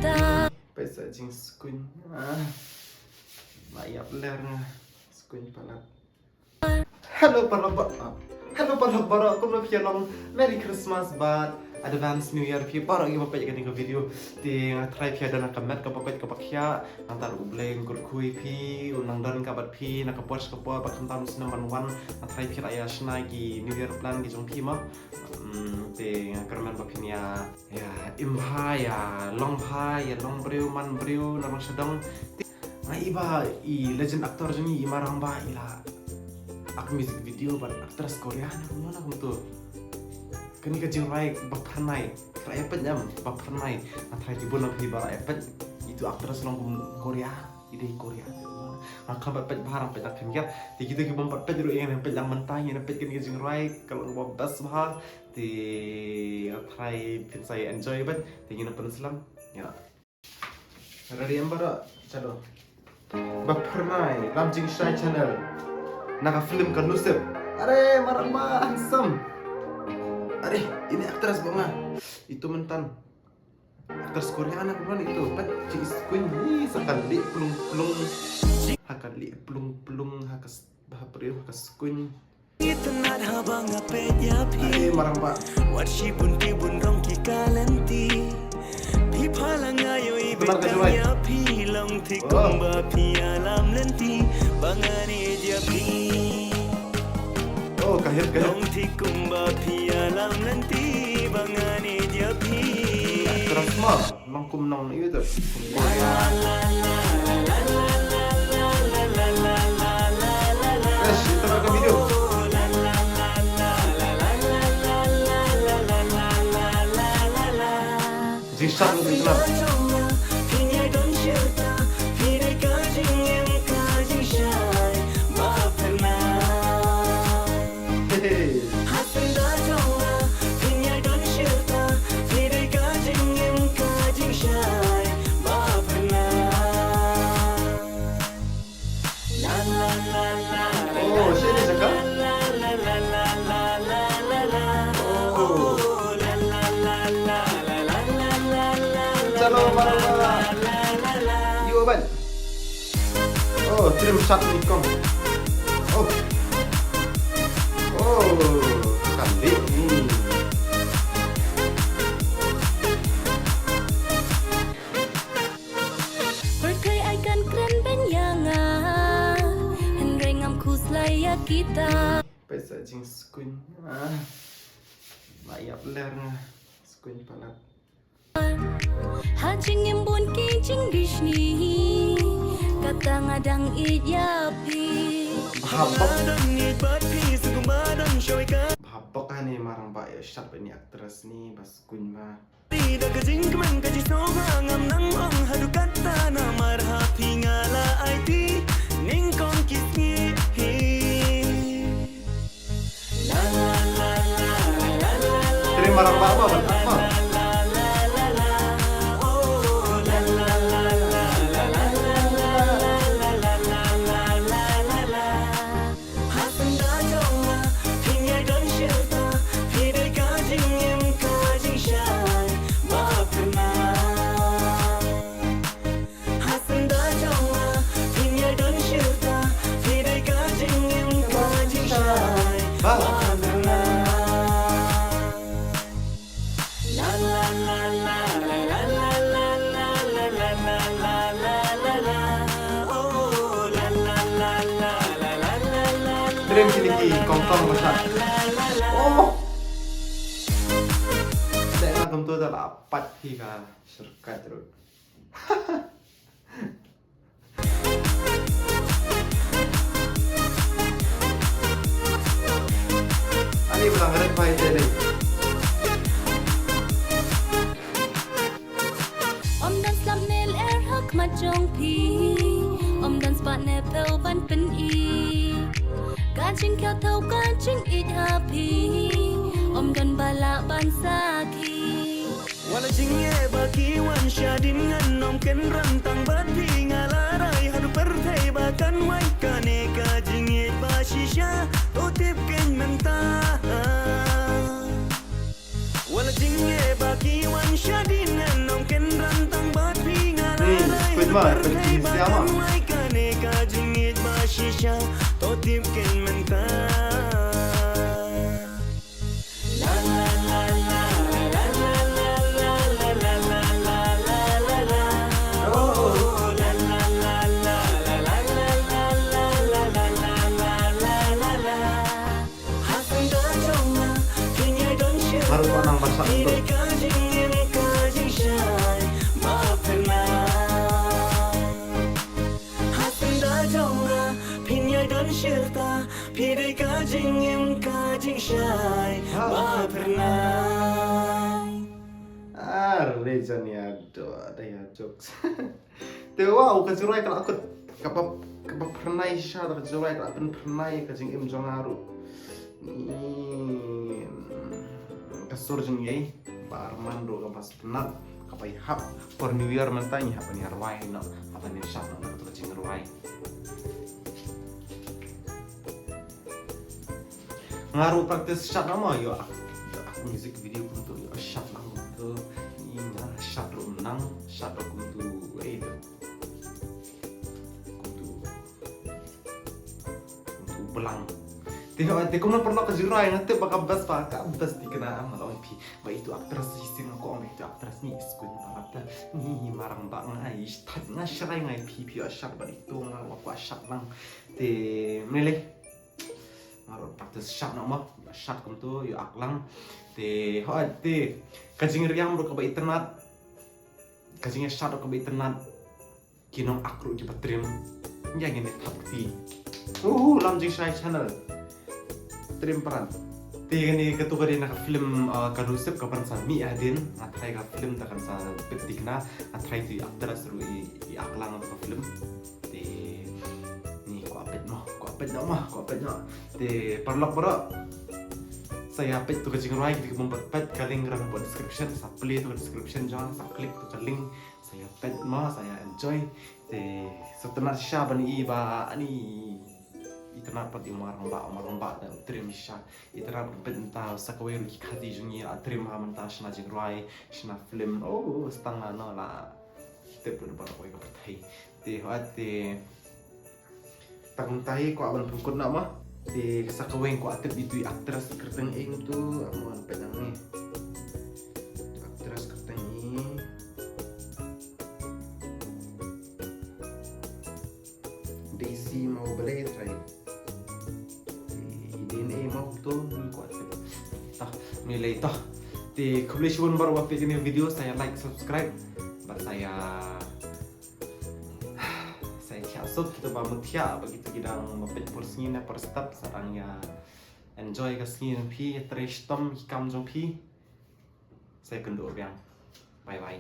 Pesa jing skuin layap ler skuin palat. Hello para bara kuma pia long Merry Christmas but Advance New Year pia para iba pa yakin ko video ti try pia dan kamet ka pakot ka pakya nang tar ubleng kur kui pi unang dan kabat pi nakapos ka po pa kantam sinaman wan na try pia aya snai ki New Year plan ki jong pi ma ti kerman pa pinya ya imha ya long breu man breu namang sedang iba i legend actor jeni marang ba ila aku music video bar aktris Korea na aku tuh kini kajing rai bapernai kaya penyam bapernai atai tibun nabi bar epet itu aktris long Korea ide Korea angka pet barang pet akan kiat ti kita ki bompat pet ru yang pet yang mentah yang pet kini kajing rai kalau ngomong bas bah ti atai pin saya enjoy bet ti ngina penselam ya ready embara chalo bapernai lamjing shai channel Naka film kan Nusip. Are marang ba handsome. Are ini aktris bunga. Itu mentan. Aktris Korea anak bukan itu. Pat Ci Queen ni sekali pelung hakali pelung hakas bahaprio hakas Queen. Are marang ba. What she pun tibun rong ki kalanti. Pi palangayo ibetanya pi long tikumba pi alam lenti bangani dia pi. Oh kahit long tikumba pi alam lenti bangani dia pi. Terus mah mangkum nong itu. Kita rekam video. Jisat lebih gelap. Oh, sini sekali. Chalo marah. Yo ban. Oh, trim shot nikong. Oh. Kali. Berkai akan keren benyangan Henry ngamku selaya kita Pesa jing skuin layap ler skuin palat Hajing imbun kijing Disney Kata ngadang iyapi Bahapok kan nih marang pak ya shot ini aktris nih pas skuin mah Tidak kejing keman kaji soha ngam nang ong hadu kata na marha pingala IT ningkong kisni la la la la la la terima marang pak apa apa Dream Kiliki Kongkong besar. Oh. Saya nak tentu dah dapat hingga serkat terus. Ani pelanggaran baik jadi. Om dan slap nail air hak macong pi Om dan spot nep tau ban pen i Kacing kau tau kacing it happy Om dan bala ban saki Wala jingye baki wan syadin ngan om ken rantang bati ngalarai hadu pertai bakan wai kane ka jingye ba shisha otip ken mentah Wala jingye baki wan syadin ngan om ken rantang bati Squid mah penting siapa? Kane ka jingit ba shisha to tip ken menta la la la la la la la la la la la la la la la oh la la la la la la la la la la la la la la la hasan da jonga kinya don shir Baru orang masak itu. ka jingin ka jing shai ma pena dan syirta pidai kajing im kajing syai ba pernah Rejan ya ada ya jokes. Dewa aku kajurai kalau aku kapap pernah isya atau kajurai kalau aku pernah kajing im jongaru. Ni kasur jeng yai Armando kapas penat kapai hap for New Year mentanya apa ni arwai no apa ni syap no aku kajing arwai. Ngaruh praktis shot nama yo aku music video untuk yo shot nama tu ini shot menang shot untuk itu untuk belang tidak kau pernah kejurai nanti bakal bas dikenal malah pi baik itu aktris isim aku itu aktris ni skun parata ni marang bang ai tak ngasrai ngai pi shot balik tu aku shot lang te meleh ngaruh praktis shot nama shot kum tu yo aklang te te kajing riang bro ka internet kajing shot ka internet kinong akru di patrim yang ini tapi lam jing shai channel trim peran te gani ketua dia nak film kadusep ka peran sa mi adin atrai ka film takkan sa petikna atrai tu aktris ru i aklang ka film te ni ko apet no te parlok bro saya apet tu kajing ruai kita membuat pet kaling rang buat description sa play tu description jangan sa klik tu link saya pet saya enjoy te setelah syah bani iba ani itana pat marang ba dan trim syah itana pentah sakwe ru khadi jungi atrim ha manta shna jing ruai shna film stang no la te pun ba ko ka thai te te takung tahi ko aban pungkut nama di kesakaweng ko atip itu aktris kerteng ing tu amuan pedang ni aktris kerteng ni Daisy mau beli try ini mau tu ni ko atip tah milih tah di kublishuan baru waktu ini video saya like subscribe saya so kita bangun tiap begitu kita mepet porsinya per step sarangnya enjoy kasih pi trash tom hikam jong pi saya kendor yang bye bye